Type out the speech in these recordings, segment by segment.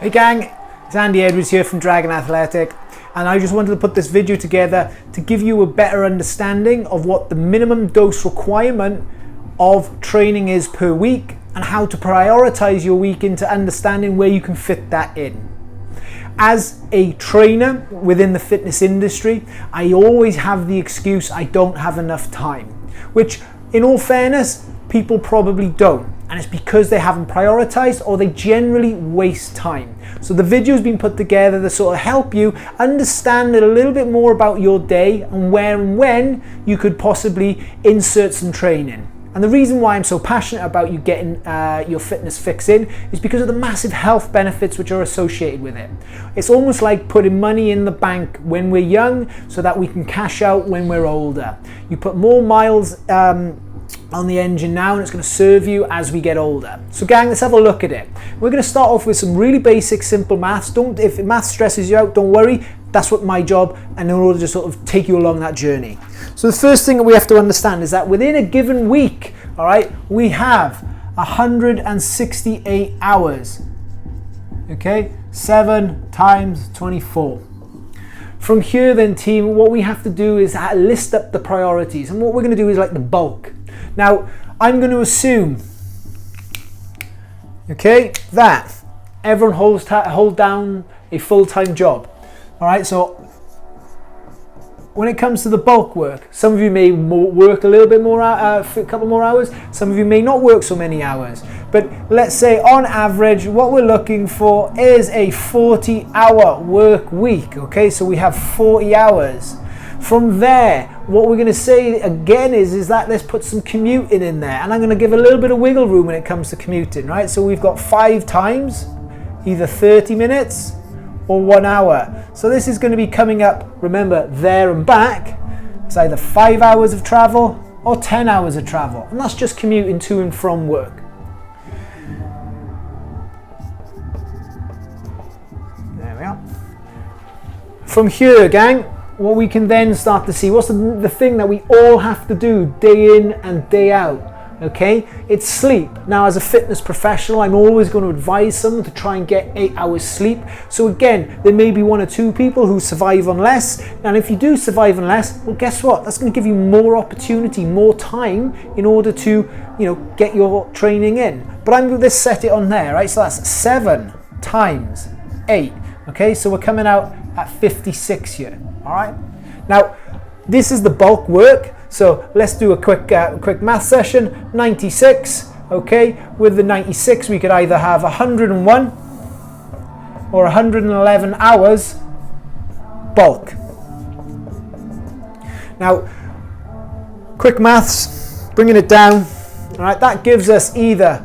Hey gang, it's Andy Edwards here from Dragon Athletic, and I just wanted to put this video together to give you a better understanding of what the minimum dose requirement of training is per week and how to prioritize your week into understanding where you can fit that in. As a trainer within the fitness industry, I always have the excuse I don't have enough time, which in all fairness, people probably don't. And it's because they haven't prioritized or they generally waste time. So the video's been put together to sort of help you understand a little bit more about your day and where and when you could possibly insert some training. And the reason why I'm so passionate about you getting your fitness fix in is because of the massive health benefits which are associated with it. It's almost like putting money in the bank when we're young so that we can cash out when we're older. You put more miles on the engine now and it's going to serve you as we get older. So gang, let's have a look at it. We're going to start off with some really basic simple maths. If math stresses you out, don't worry. That's what my job, and in order to sort of take you along that journey. So the first thing that we have to understand is that within a given week, all right, we have 168 hours. Okay, 7 times 24. From here then team, what we have to do is list up the priorities, and what we're going to do is like the bulk. Now, I'm going to assume, okay, that everyone hold down a full-time job. All right, so when it comes to the bulk work, some of you may work a little bit more, a couple more hours. Some of you may not work so many hours. But let's say on average, what we're looking for is a 40-hour work week. Okay, so we have 40 hours. From there, what we're going to say again is that let's put some commuting in there, and I'm going to give a little bit of wiggle room when it comes to commuting, right? So we've got 5 times, either 30 minutes or 1 hour. So this is going to be coming up, remember, there and back. It's either 5 hours of travel or 10 hours of travel, and that's just commuting to and from work. There we are. From here, gang, what we can then start to see, what's the thing that we all have to do day in and day out, okay? It's sleep. Now, as a fitness professional, I'm always going to advise someone to try and get 8 hours sleep. So again, there may be 1 or 2 people who survive on less, and if you do survive on less, well, guess what? That's going to give you more opportunity, more time in order to, get your training in. But I'm going to set it on there, right? So that's 7 times 8, okay? So we're coming out at 56 here. All right. Now, this is the bulk work. So let's do a quick math session. 96. Okay. With the 96, we could either have 101 or 111 hours bulk. Now, quick maths, bringing it down. All right. That gives us either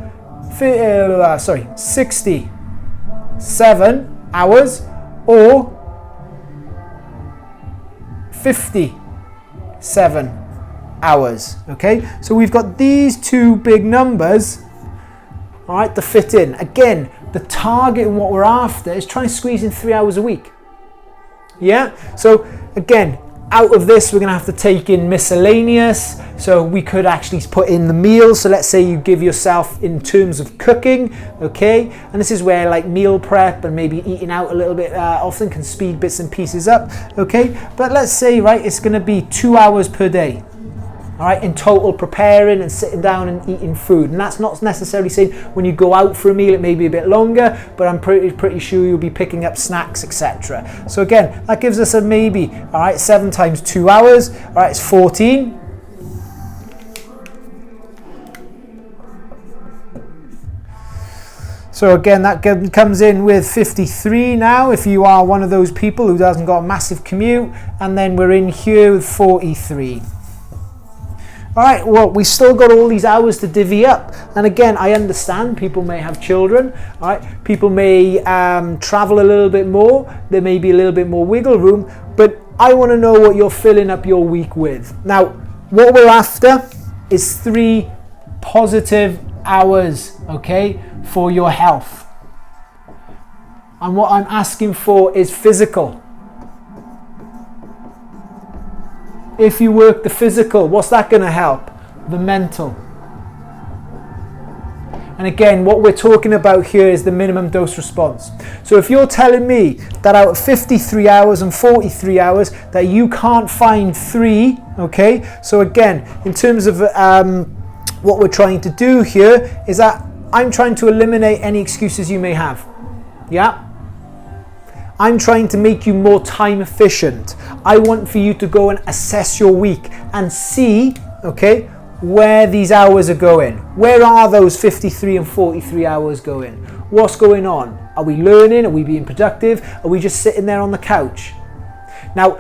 67 hours or 57 hours. Okay, so we've got these 2 big numbers, all right, to fit in. Again, the target and what we're after is trying to squeeze in 3 hours a week. Yeah, so again, out of this we're going to have to take in miscellaneous, so we could actually put in the meals. So let's say you give yourself in terms of cooking, okay, and this is where like meal prep and maybe eating out a little bit often can speed bits and pieces up, okay, but let's say, right, it's going to be 2 hours per day, all right, in total, preparing and sitting down and eating food. And that's not necessarily saying when you go out for a meal it may be a bit longer, but I'm pretty sure you'll be picking up snacks, etc. So again, that gives us a maybe, all right, 7 times 2 hours, all right, it's 14. So again, that comes in with 53 now, if you are one of those people who hasn't got a massive commute, and then we're in here with 43. All right, well, we still got all these hours to divvy up. And again, I understand people may have children, all right? People may travel a little bit more. There may be a little bit more wiggle room, but I want to know what you're filling up your week with. Now, what we're after is 3 positive hours, okay, for your health. And what I'm asking for is physical. If you work the physical, what's that going to help? The mental. And again, what we're talking about here is the minimum dose response. So if you're telling me that out of 53 hours and 43 hours that you can't find 3, okay? So again, in terms of what we're trying to do here is that I'm trying to eliminate any excuses you may have. Yeah? I'm trying to make you more time efficient. I want for you to go and assess your week and see, okay, where these hours are going. Where are those 53 and 43 hours going? What's going on? Are we learning? Are we being productive? Are we just sitting there on the couch? Now,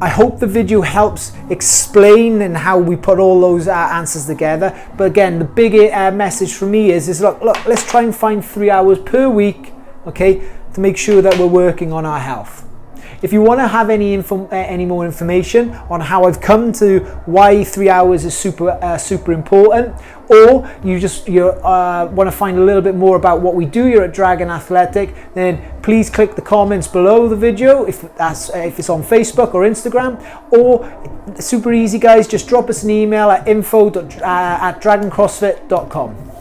I hope the video helps explain and how we put all those answers together. But again, the big message for me is look, let's try and find 3 hours per week, okay, to make sure that we're working on our health. If you want to have any more information on how I've come to why 3 hours is super important, or you want to find a little bit more about what we do here at Dragon Athletic, then please click the comments below the video if it's on Facebook or Instagram, or super easy guys, just drop us an email at info@dragoncrossfit.com.